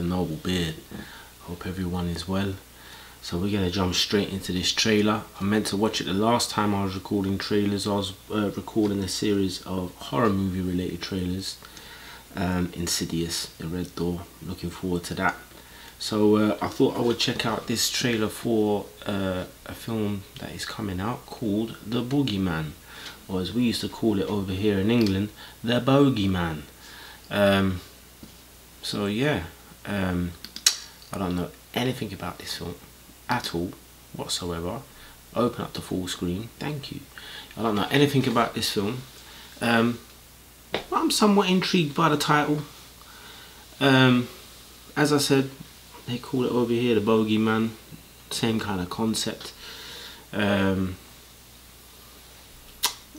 noble beard. Hope everyone is well. So we're going to jump straight into this trailer. I meant to watch it the last time I was recording trailers. I was recording a series of horror movie related trailers. Insidious, The Red Door. Looking forward to that. So I thought I would check out this trailer for a film that is coming out called The Boogeyman, or as we used to call it over here in England, The Boogeyman. So yeah, I don't know anything about this film at all whatsoever. Open up the full screen, thank you. I don't know anything about this film. I'm somewhat intrigued by the title. As I said, they call it over here The Boogeyman, same kind of concept.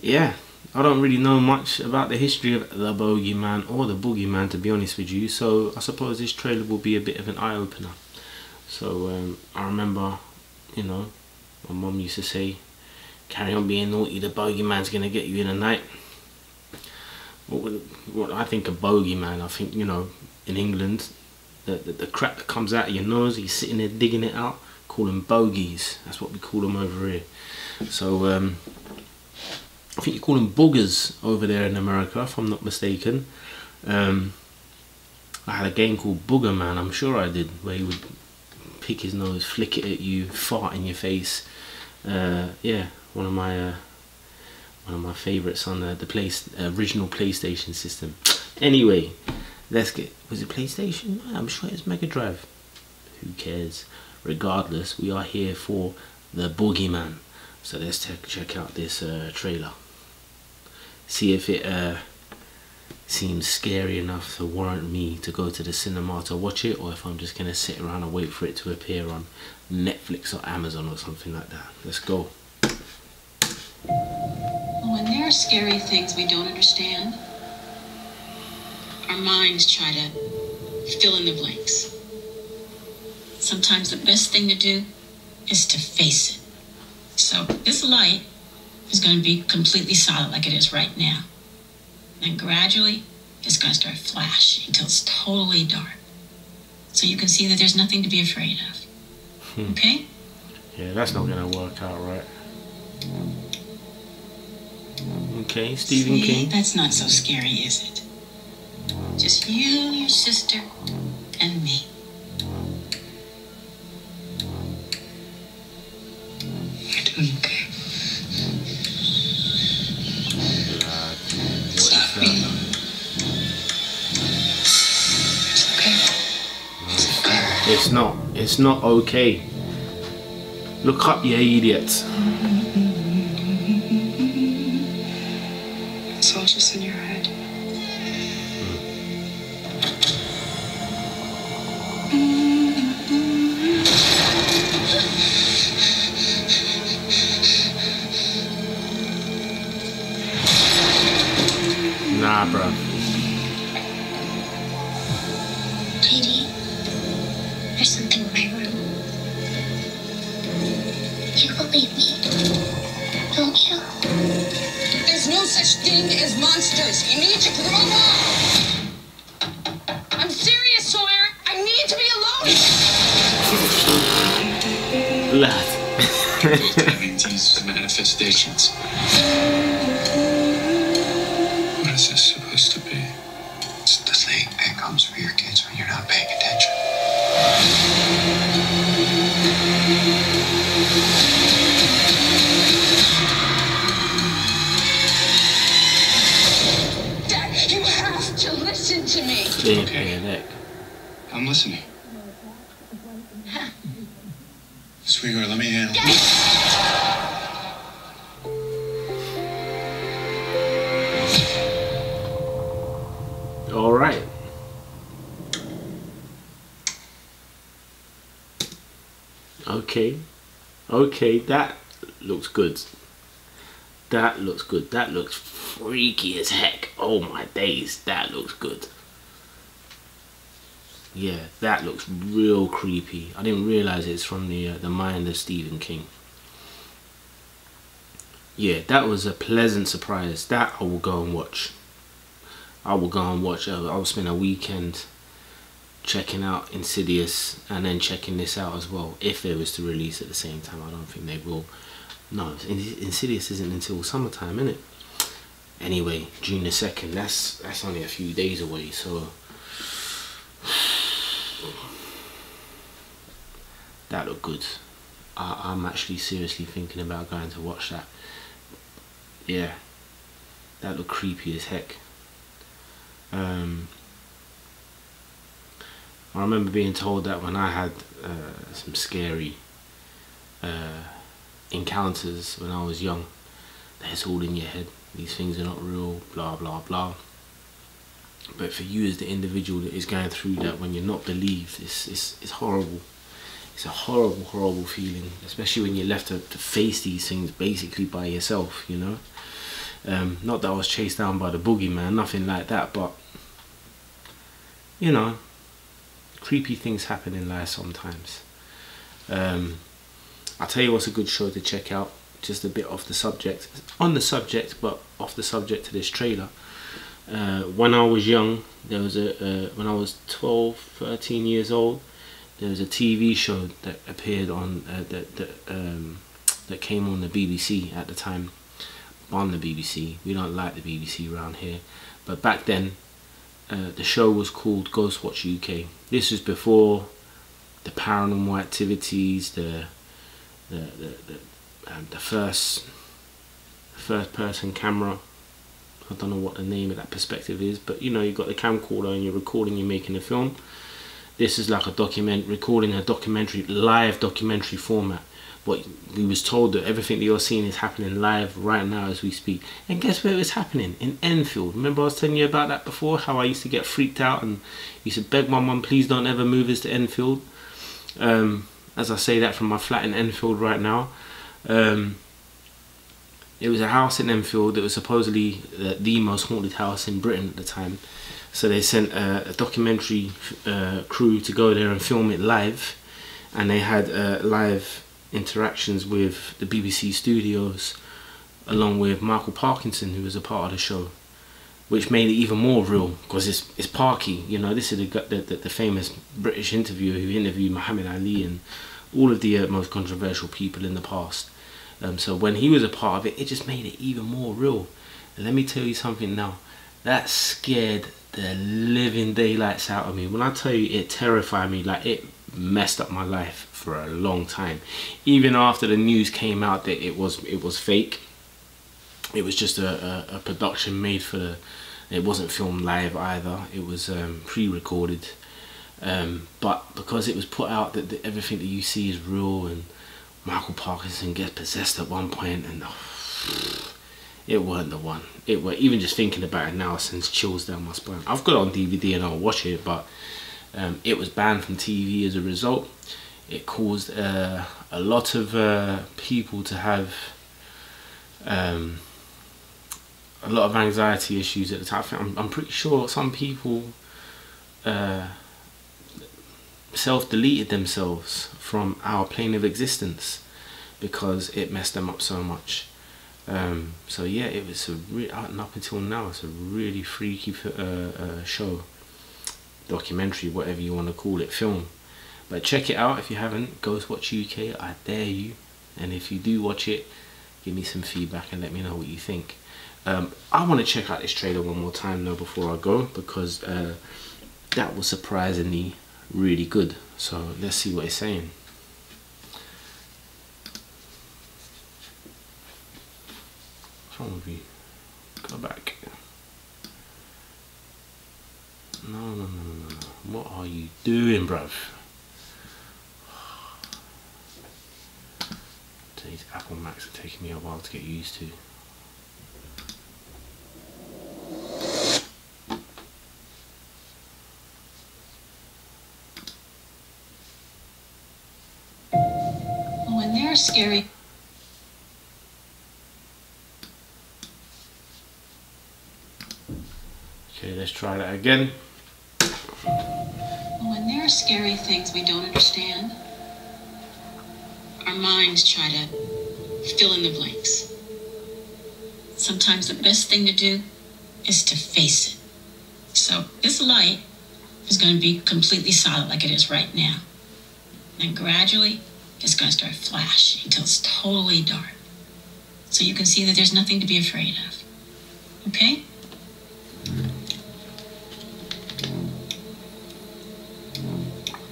Yeah, I don't really know much about the history of The Boogeyman or The Boogeyman, to be honest with you, so I suppose this trailer will be a bit of an eye-opener. So I remember, you know, my mum used to say, carry on being naughty, the Boogeyman's gonna get you in the night. What I think of Boogeyman, I think, you know, in England, the crap that comes out of your nose, you're sitting there digging it out, call them bogies. That's what we call them over here. So I think you call them boogers over there in America, if I'm not mistaken. I had a game called Boogeyman, I'm sure I did, where he would pick his nose, flick it at you, fart in your face. Yeah, one of my favorites on the original PlayStation system. Anyway, let's get, was it PlayStation? I'm sure it's Mega Drive. Who cares? Regardless, we are here for The Boogeyman. So let's check out this trailer. See if it seems scary enough to warrant me to go to the cinema to watch it, or if I'm just gonna sit around and wait for it to appear on Netflix or Amazon or something like that. Let's go. When there are scary things we don't understand, our minds try to fill in the blanks. Sometimes the best thing to do is to face it. So this light is going to be completely solid like it is right now. And gradually, it's going to start flashing until it's totally dark. So you can see that there's nothing to be afraid of. Okay? Yeah, that's not going to work out right. Okay, Stephen King. That's not so scary, is it? Just you, your sister, and me. You're doing okay. It's not me. It's okay. It's not. It's not okay. Look up, you idiots. It's all just in your head. Nah, bro. Katie, there's something in my room. You believe me, don't you? There's no such thing as monsters. You need to grow up. I'm serious, Sawyer. I need to be alone. Lad. Having these manifestations. What is this supposed to be? It's the thing that comes for your kids when you're not paying attention. Dad, you have to listen to me. Okay. I'm listening. Sweetheart, let me handle it. All right. Okay, that looks good. That looks good. That looks freaky as heck. Oh my days, that looks good. Yeah, that looks real creepy. I didn't realize it's from the mind of Stephen King. Yeah, that was a pleasant surprise. That I will go and watch. I will go and watch. I will spend a weekend checking out Insidious and then checking this out as well, if they was to release at the same time. I don't think they will. No, Insidious isn't until summertime, innit? Anyway, June the 2nd, that's only a few days away, so that looked good. I'm actually seriously thinking about going to watch that. Yeah, that looked creepy as heck. I remember being told that when I had some scary encounters when I was young, that it's all in your head. These things are not real, blah blah blah. But for you as the individual that is going through that, when you're not believed, it's horrible. It's a horrible, horrible feeling, especially when you're left to face these things basically by yourself, you know. Not that I was chased down by the boogeyman, nothing like that, but you know, creepy things happen in life sometimes. I'll tell you what's a good show to check out, just a bit off the subject, on the subject, but off the subject to this trailer. When I was young, there was when I was 12, 13 years old, there was a TV show that appeared on, that came on the BBC at the time. On the BBC, we don't like the BBC around here, but back then, the show was called Ghostwatch UK. This was before the paranormal activities, the first person camera. I don't know what the name of that perspective is, but you know, you got the camcorder and you're recording, you're making a film. This is like a recording a documentary, live documentary format. What we was told, that everything that you're seeing is happening live right now as we speak. And guess where it was happening? In Enfield. Remember I was telling you about that before, how I used to get freaked out and used to beg my mum, please don't ever move us to Enfield. As I say that from my flat in Enfield right now. It was a house in Enfield that was supposedly the most haunted house in Britain at the time. So they sent a documentary crew to go there and film it live, and they had live interactions with the BBC studios, along with Michael Parkinson, who was a part of the show, which made it even more real, because it's Parky. You know, this is the famous British interviewer who interviewed Muhammad Ali and all of the most controversial people in the past. So when he was a part of it, it just made it even more real. And let me tell you something now, that scared the living daylights out of me. When I tell you, it terrified me, like it messed up my life for a long time. Even after the news came out that it was fake, it was just a production made for the, it wasn't filmed live either, it was pre-recorded, but because it was put out that everything that you see is real, and Michael Parkinson gets possessed at one point, and it weren't the one. Even just thinking about it now sends chills down my spine. I've got it on DVD and I'll watch it, but it was banned from TV as a result. It caused a lot of people to have a lot of anxiety issues at the time. I'm pretty sure some people self-deleted themselves from our plane of existence because it messed them up so much. So yeah, it was and up until now, it's a really freaky show, documentary, whatever you want to call it, film. But check it out if you haven't. Ghostwatch UK, I dare you. And if you do watch it, give me some feedback and let me know what you think. I want to check out this trailer one more time though before I go, because that was surprisingly really good. So let's see what it's saying. What's wrong with you? Go back. No. What are you doing, bruv? These Apple Macs are taking me a while to get used to. When they're scary. Okay, let's try that again. When there are scary things we don't understand, our minds try to fill in the blanks. Sometimes the best thing to do is to face it. So this light is going to be completely solid like it is right now. And gradually, it's going to start flashing until it's totally dark. So you can see that there's nothing to be afraid of. Okay?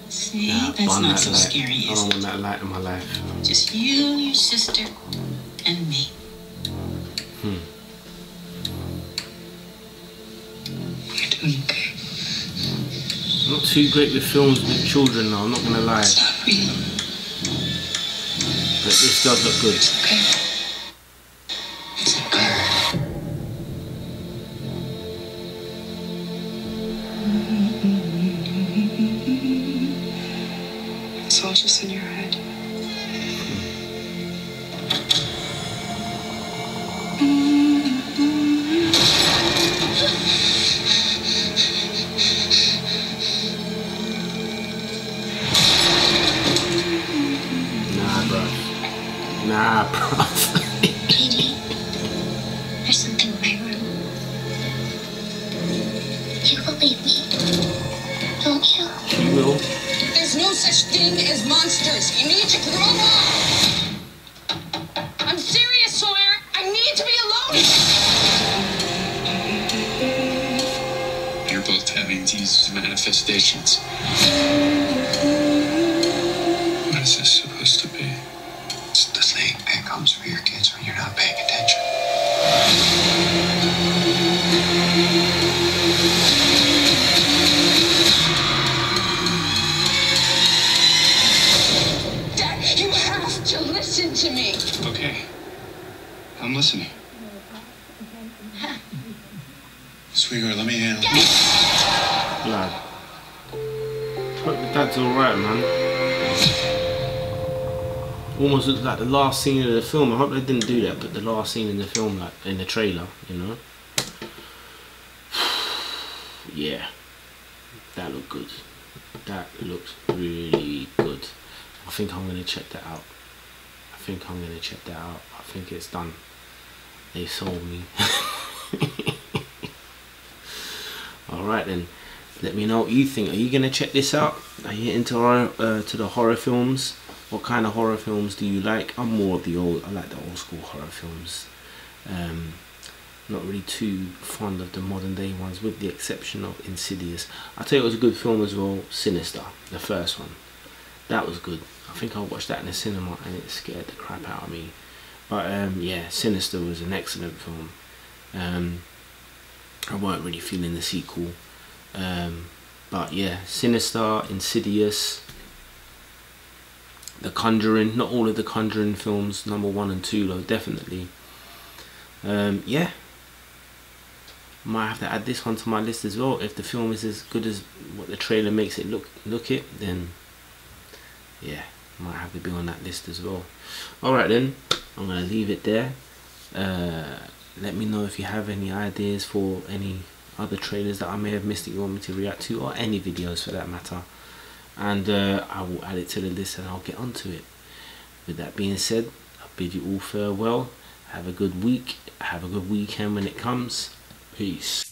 See, that's not so scary, I is don't it? want that light in my life. Just you, your sister, and me. You're doing okay. I'm not too great with films with children though, I'm not gonna lie. It's not real. But this does look good. It's okay. It's okay. It's all just in your head. Nah, bruv. Katie, there's something in my room. You believe me, don't you? She will. There's no such thing as monsters. You need to grow up. I'm serious, Sawyer. I need to be alone. You're both having these manifestations. What is this supposed to be? It's the thing that comes for your kids when you're not paying attention. Dad, you have to listen to me. Okay. I'm listening. Sweetheart, let me handle it. Lad. Hope the dad's alright, man. Almost looks like the last scene of the film. I hope they didn't do that, but the last scene in the film, like in the trailer, you know. Yeah, that looked good. That looks really good. I think I'm gonna check that out. I think it's done. They sold me. Alright then, let me know what you think. Are you gonna check this out? Are you into to the horror films? What kind of horror films do you like? I'm more of the old, I like the old school horror films. Not really too fond of the modern day ones, with the exception of Insidious. I'll tell you it was a good film as well, Sinister, the first one. That was good. I think I watched that in the cinema and it scared the crap out of me. But yeah, Sinister was an excellent film. I weren't really feeling the sequel. But yeah, Sinister, Insidious, The Conjuring, not all of the Conjuring films, number 1 and 2 though, definitely. Yeah, might have to add this one to my list as well. If the film is as good as what the trailer makes it look it, then yeah, might have to be on that list as well. Alright then, I'm gonna leave it there. Let me know if you have any ideas for any other trailers that I may have missed that you want me to react to, or any videos for that matter, and I will add it to the list and I'll get onto it. With that being said, I bid you all farewell. Have a good week, have a good weekend when it comes. Peace.